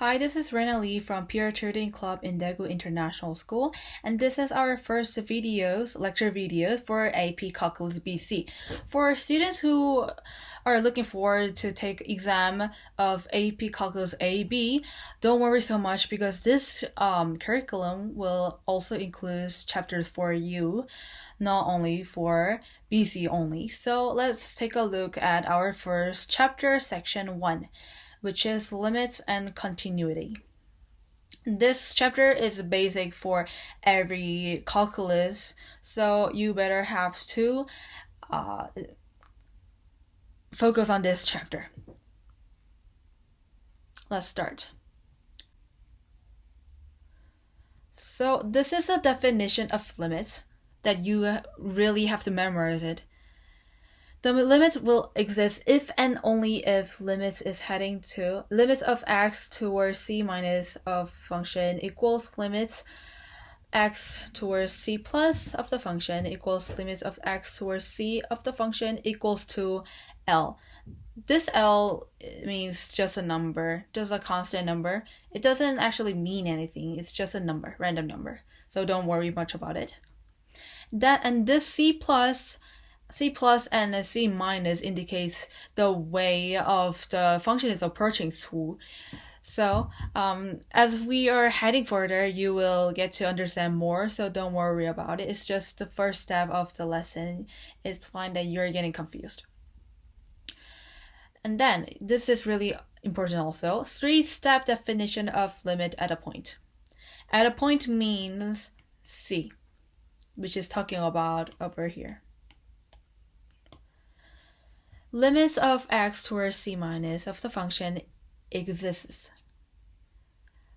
Hi, this is Rena Lee from Peer Tutoring Club in Daegu International School, and this is our first lecture videos for AP Calculus BC. For students who are looking forward to take exam of AP Calculus AB, don't worry so much because this curriculum will also include chapters for you, not only for BC only. So let's take a look at our first chapter, section 1, which is limits and continuity. This chapter is basic for every calculus, so you better have to focus on this chapter. Let's start. So this is the definition of limits that you really have to memorize it. The limit will exist if and only if limits is heading to limits of x towards c minus of function equals limits x towards c plus of the function equals limits of x towards c of the function equals to L. This L means just a number, just a constant number. It doesn't actually mean anything. It's just a number, random number. So don't worry much about it. This C plus and a C minus indicates the way of the function is approaching to. So as we are heading further, you will get to understand more, so don't worry about it. It's just the first step of the lesson. It's fine that you're getting confused. And then, this is really important also, 3-step definition of limit at a point. At a point means C, which is talking about over here. Limits of x towards c minus of the function exists.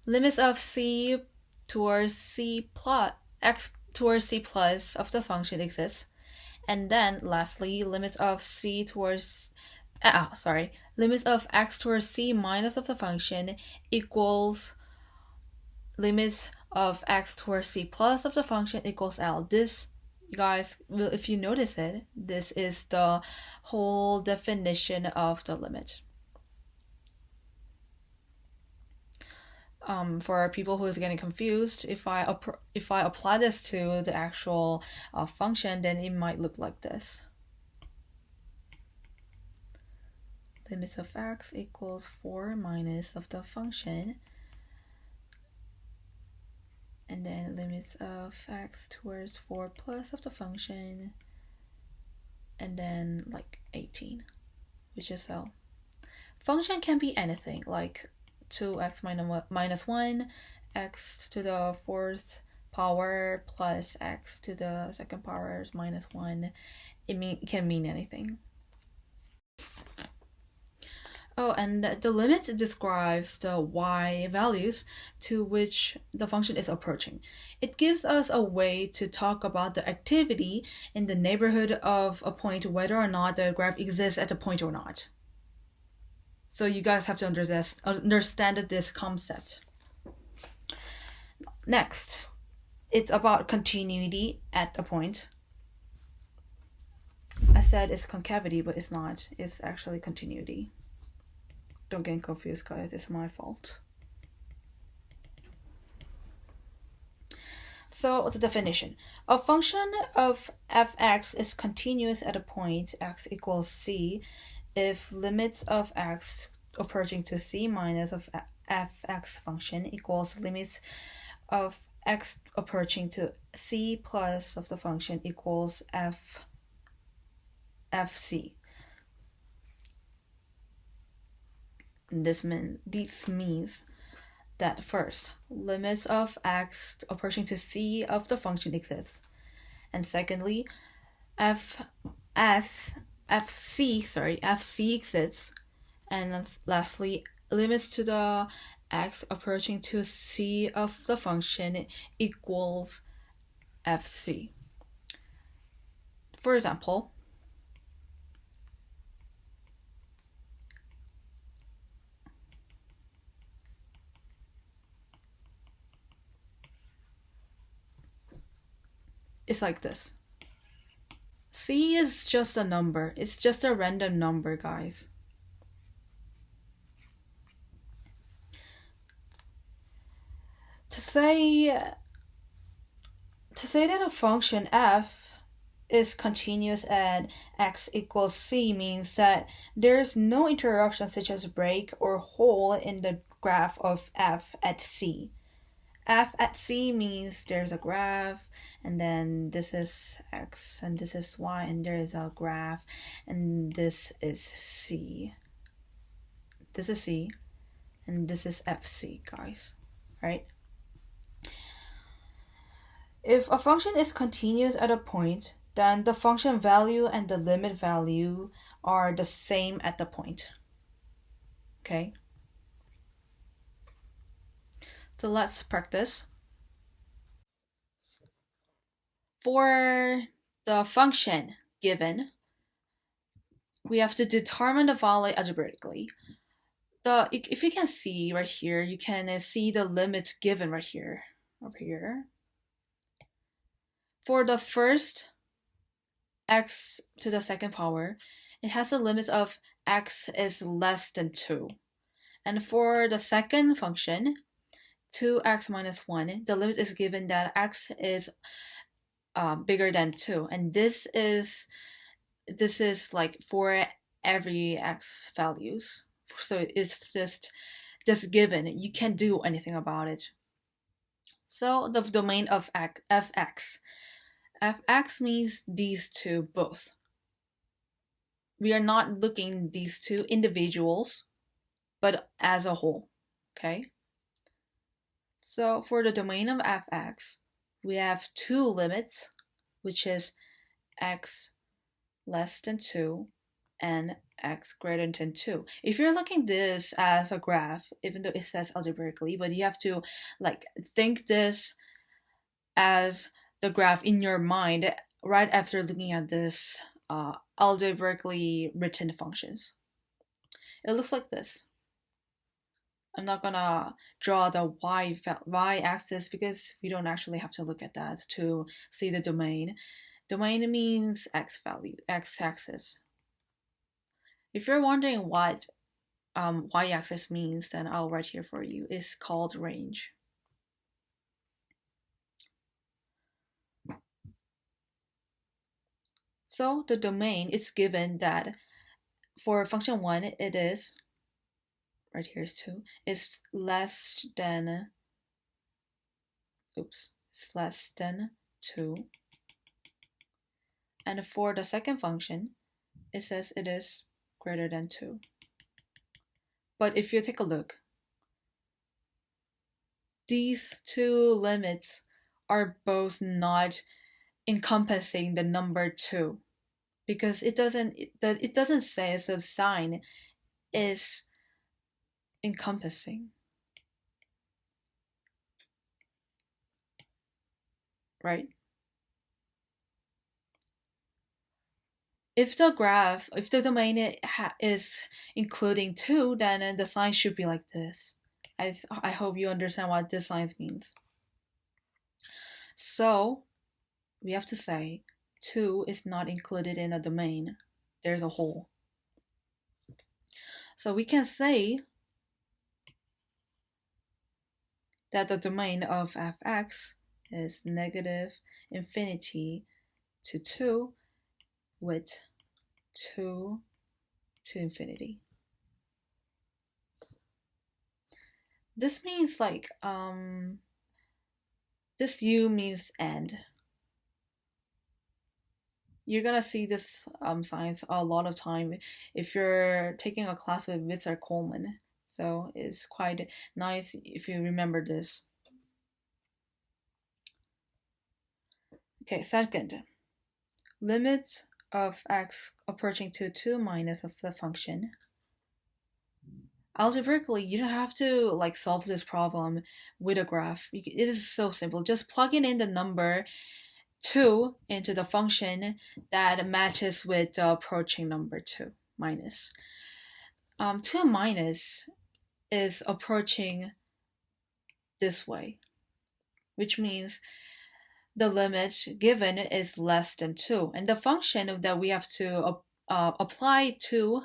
Limits of c towards c plus x towards c plus of the function exists. And then lastly, limits of limits of x towards c minus of the function equals limits of x towards c plus of the function equals L. This, you guys, if you notice it, this is the whole definition of the limit. For people who is getting confused, if I apply this to the actual function, then it might look like this. Limits of x equals 4 minus of the function, and then limits of x towards 4 plus of the function, and then like 18, which is L. Function can be anything, like 2x minus 1, x to the 4th power plus x to the 2nd power minus 1. It can mean anything. Oh, and the limit describes the y values to which the function is approaching. It gives us a way to talk about the activity in the neighborhood of a point, whether or not the graph exists at the point or not. So you guys have to understand this concept. Next, it's about continuity at a point. I said it's concavity, but it's not. It's actually continuity. Don't get confused, guys. It's my fault. So the definition. A function of fx is continuous at a point x equals c if limits of x approaching to c minus of fx function equals limits of x approaching to c plus of the function equals fc. This means that first, limits of x approaching to c of the function exists, and secondly, fc exists, and lastly, limits to the x approaching to c of the function equals fc. For example, it's like this. C is just a number. It's just a random number, guys. To say to say that a function f is continuous at x equals c means that there's no interruption such as break or hole in the graph of f at c. F at c means there's a graph, and then this is x and this is y, and there is a graph, and this is c. This is c, and this is fc, guys. Right? If a function is continuous at a point, then the function value and the limit value are the same at the point. Okay? So let's practice. For the function given, we have to determine the value algebraically. If you can see right here, you can see the limits given right here, over here. For the first x to the second power, it has a limit of x is less than 2. And for the second function, 2x minus 1, the limit is given that x is bigger than 2. And this is like for every x values. So it's just given. You can't do anything about it. So the domain of fx. Fx means these two both. We are not looking these two individuals, but as a whole. Okay? So for the domain of fx, we have two limits, which is x less than 2 and x greater than 2. If you're looking this as a graph, even though it says algebraically, but you have to like think this as the graph in your mind right after looking at this algebraically written functions. It looks like this. I'm not gonna draw the y axis because we don't actually have to look at that to see the domain. Domain means x value, x axis. If you're wondering what y axis means, then I'll write here for you. It's called range. So the domain is given that for function 1, it is, right here is 2, is less than, it's less than 2. And for the second function, it says it is greater than 2. But if you take a look, these two limits are both not encompassing the number 2 because it doesn't say the sign is encompassing, right? If the domain is including 2, then the sign should be like this. I hope you understand what this sign means. So we have to say 2 is not included in a domain. There's a hole. So we can say that the domain of fx is negative infinity to 2 with 2 to infinity. This means like this u means end. You're gonna see this signs a lot of time if you're taking a class with Witzer Coleman. So it's quite nice if you remember this. Okay, second. Limits of x approaching to 2 minus of the function. Algebraically, you don't have to like solve this problem with a graph. It is so simple. Just plugging in the number 2 into the function that matches with the approaching number 2 minus. 2 minus is approaching this way, which means the limit given is less than 2. And the function that we have to apply to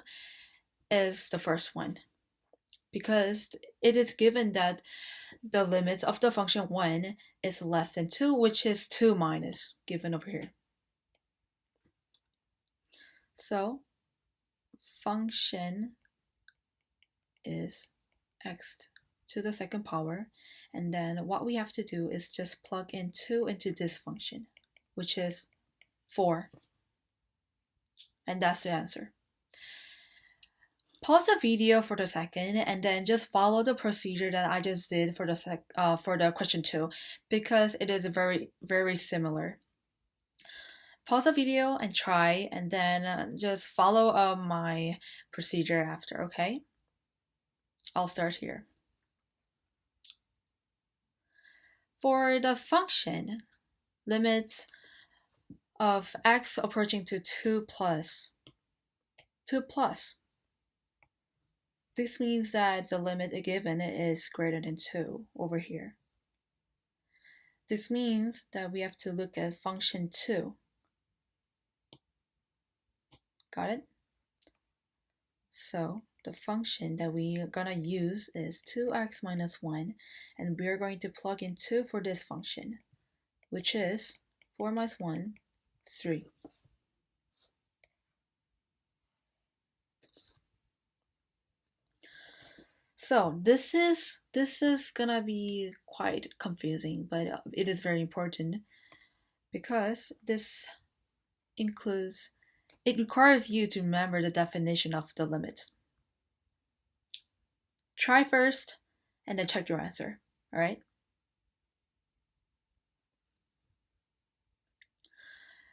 is the first one, because it is given that the limits of the function 1 is less than 2, which is 2 minus, given over here. So function is x to the second power, and then what we have to do is just plug in 2 into this function, which is 4, and that's the answer. Pause the video for the second and then just follow the procedure that I just did for the question 2, because it is very, very similar. Pause the video and try, and then just follow my procedure after, okay? I'll start here. For the function, limits of x approaching to 2 plus. This means that the limit given is greater than 2 over here. This means that we have to look at function 2. Got it? So the function that we are gonna use is 2x minus 1, and we are going to plug in 2 for this function, which is 4 minus 1, 3. So this is gonna be quite confusing, but it is very important because it requires you to remember the definition of the limits. Try first and then check your answer, all right?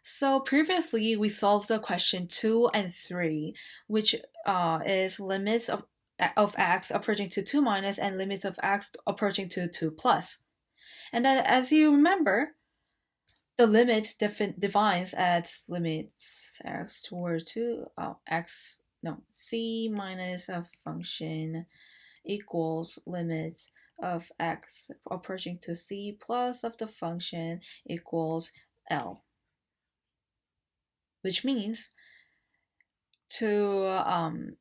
So previously we solved the question 2 and 3, which is limits of x approaching to 2 minus and limits of x approaching to 2 plus. And then as you remember, the limit defines as limits x towards 2, c minus a function equals limits of x approaching to c plus of the function equals L. Which means to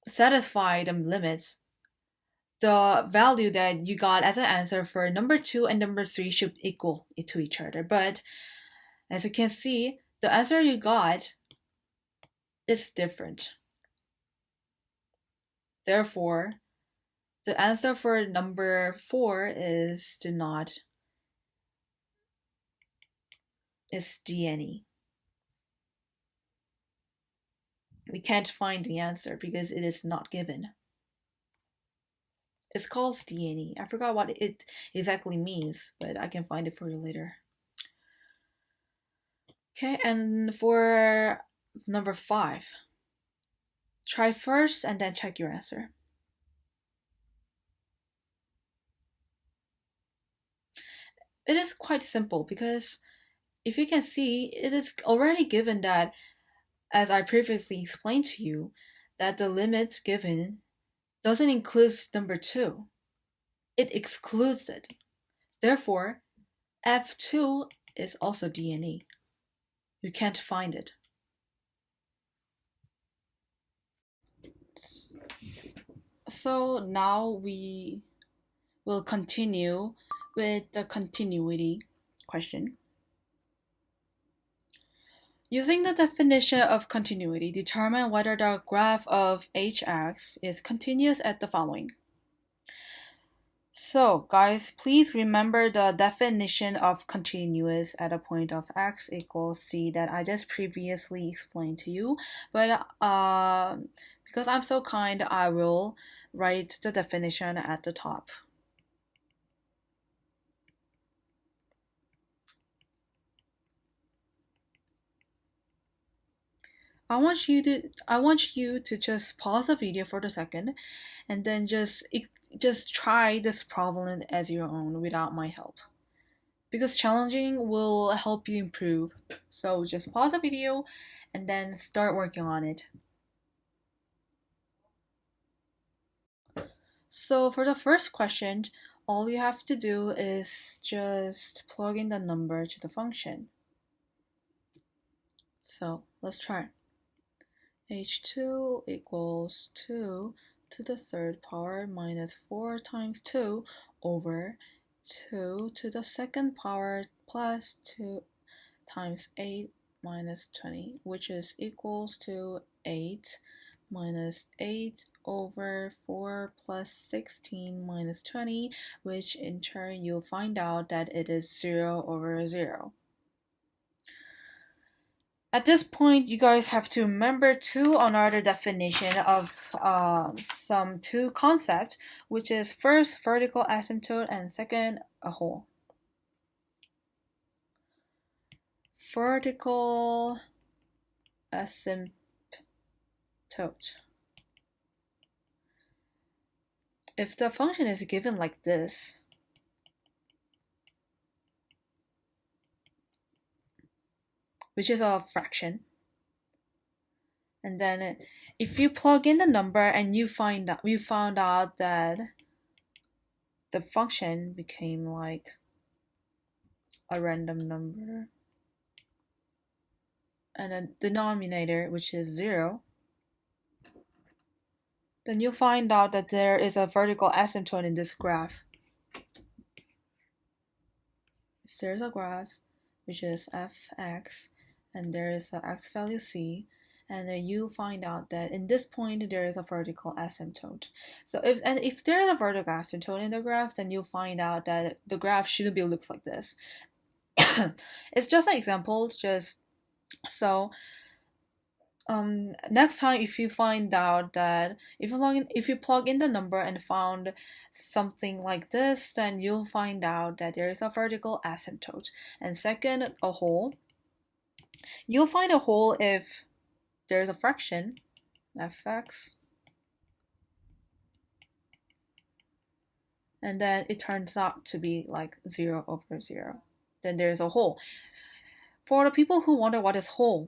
satisfy the limits, the value that you got as an answer for number 2 and number 3 should equal to each other. But as you can see, the answer you got is different. Therefore, the answer for number 4 is D&E. We can't find the answer because it is not given. It's called D&E. I forgot what it exactly means, but I can find it for you later. Okay, and for number 5, try first and then check your answer. It is quite simple because if you can see, it is already given that, as I previously explained to you, that the limit given doesn't include number 2. It excludes it. Therefore, F2 is also D&E. You can't find it. So now we will continue with the continuity question. Using the definition of continuity, determine whether the graph of hx is continuous at the following. So guys, please remember the definition of continuous at a point of x equals c that I just previously explained to you. But because I'm so kind, I will write the definition at the top. I want you to just pause the video for a second and then just try this problem as your own without my help. Because challenging will help you improve. So just pause the video and then start working on it. So for the first question, all you have to do is just plug in the number to the function. So let's try. h2 equals 2 to the third power minus 4 times 2, over 2 to the second power plus 2 times 8 minus 20, which is equals to 8 minus 8 over 4 plus 16 minus 20, which in turn you'll find out that it is 0 over 0. At this point, you guys have to remember another definition of some two concepts, which is first vertical asymptote and second a hole. Vertical asymptote. If the function is given like this, which is a fraction, and then if you plug in the number and you found out that the function became like a random number and a denominator which is 0, then you'll find out that there is a vertical asymptote in this graph. If there's a graph which is fx and there is an x value c, and then you find out that in this point there is a vertical asymptote. So if there is a vertical asymptote in the graph, then you'll find out that the graph shouldn't be looks like this. It's just an example, just so next time if you find out that if you plug in the number and found something like this, then you'll find out that there is a vertical asymptote. And second, a hole. You'll find a hole if there's a fraction, fx, and then it turns out to be like 0 over 0. Then there's a hole. For the people who wonder what is hole,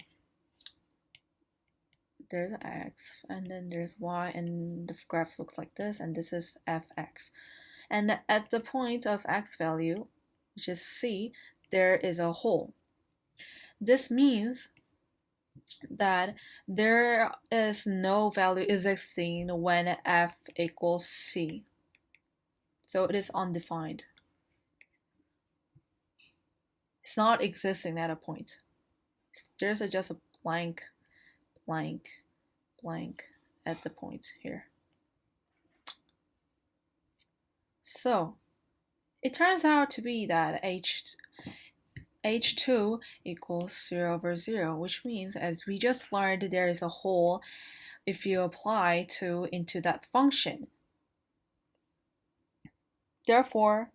there's x, and then there's y, and the graph looks like this, and this is fx. And at the point of x value, which is c, there is a hole. This means that there is no value existing when f equals c. So it is undefined. It's not existing at a point. There's just a blank at the point here. So it turns out to be that h2 equals 0 over 0, which means, as we just learned, there is a hole if you apply 2 into that function. Therefore,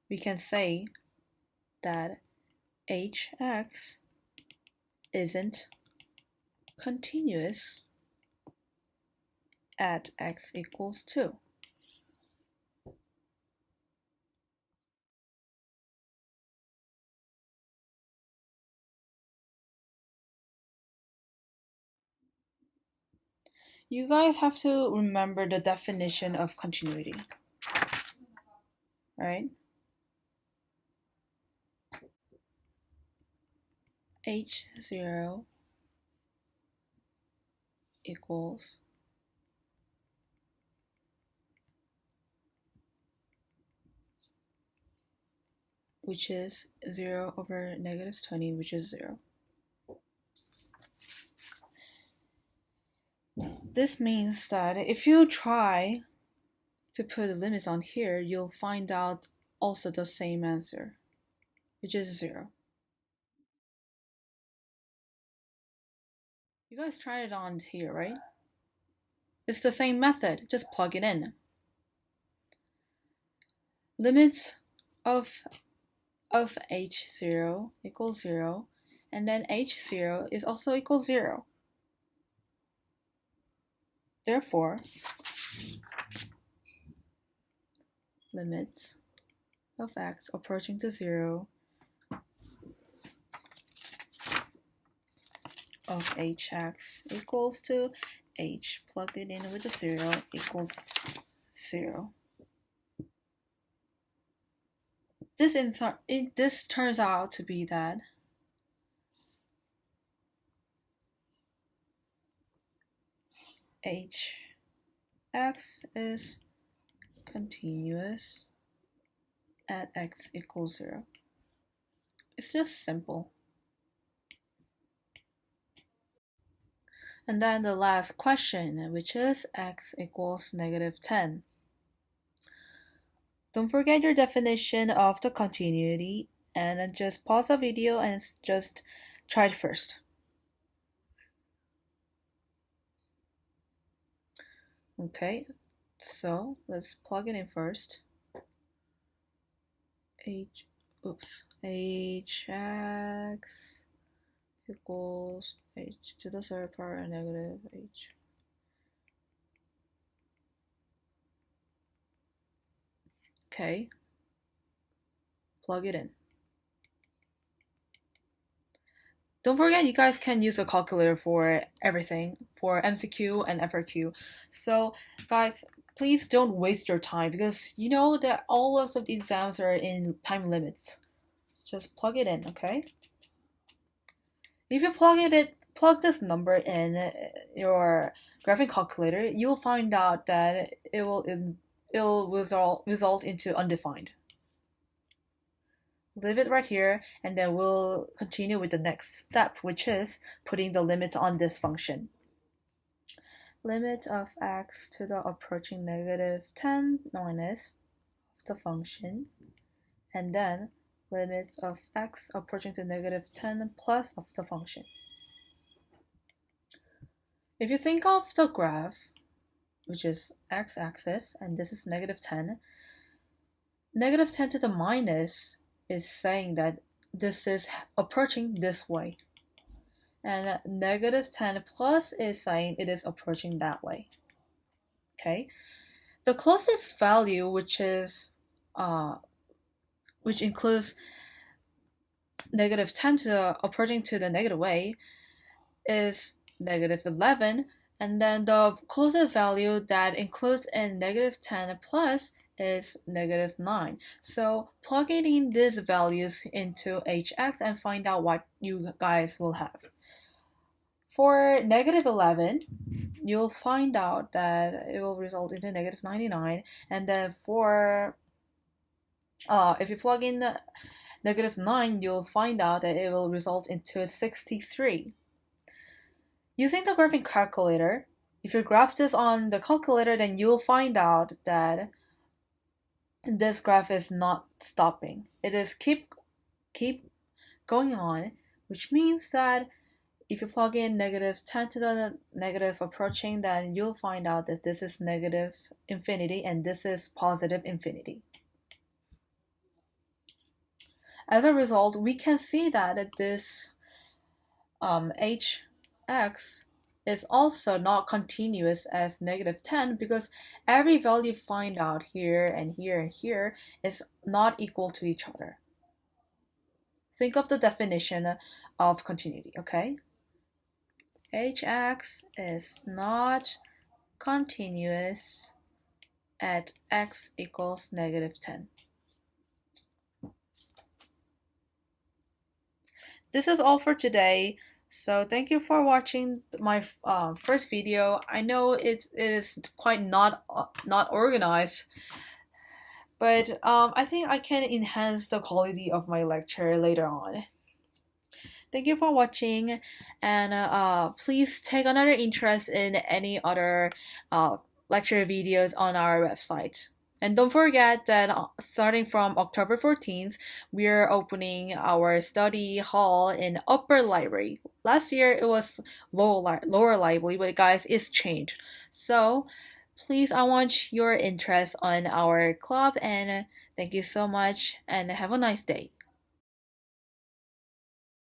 we can say that hx isn't continuous at x equals 2. You guys have to remember the definition of continuity, right? h0 equals which is 0 over negative 20, which is 0. This means that if you try to put limits on here, you'll find out also the same answer, which is 0. You guys tried it on here, right? It's the same method, just plug it in. Limits of h0 equals 0, and then h0 is also equal 0. Therefore, limits of x approaching to 0 of hx equals to h plugged it in with a 0 equals 0. This turns out to be that hx is continuous at x equals 0. It's just simple. And then the last question, which is x equals -10. Don't forget your definition of the continuity, and then just pause the video and just try it first. Okay, so let's plug it in first. hx equals h to the third power negative h. Okay, plug it in. Don't forget, you guys can use a calculator for everything, for MCQ and FRQ. So guys, please don't waste your time, because you know that all of the exams are in time limits. Just plug it in, okay? If you plug this number in your graphing calculator, you'll find out that it'll result into undefined. Leave it right here, and then we'll continue with the next step, which is putting the limits on this function. Limit of x to the approaching -10 minus the function, and then limits of x approaching to -10 plus of the function. If you think of the graph, which is x-axis, and this is -10, -10 to the minus is saying that this is approaching this way, and -10 plus is saying it is approaching that way. Okay, the closest value, which includes -10 to the approaching to the negative way, is -11, and then the closest value that includes in -10 plus is -9. So plugging in these values into hx and find out what you guys will have. For -11, you'll find out that it will result into -99, and then for if you plug in -9, you'll find out that it will result into 63. Using the graphing calculator, if you graph this on the calculator, then you'll find out that this graph is not stopping. It is keep going on, which means that if you plug in -10 to the negative approaching, then you'll find out that this is -infinity and this is +infinity. As a result, we can see that this hx is also not continuous as -10, because every value you find out here and here and here is not equal to each other. Think of the definition of continuity, okay? hx is not continuous at x equals -10. This is all for today. So thank you for watching my first video. I know it is quite not organized, but I think I can enhance the quality of my lecture later on. Thank you for watching, and please take another interest in any other lecture videos on our website. And don't forget that starting from October 14th, we are opening our study hall in upper library. Last year it was lower library, but guys, it's changed. So please, I want your interest on our club, and thank you so much, and have a nice day.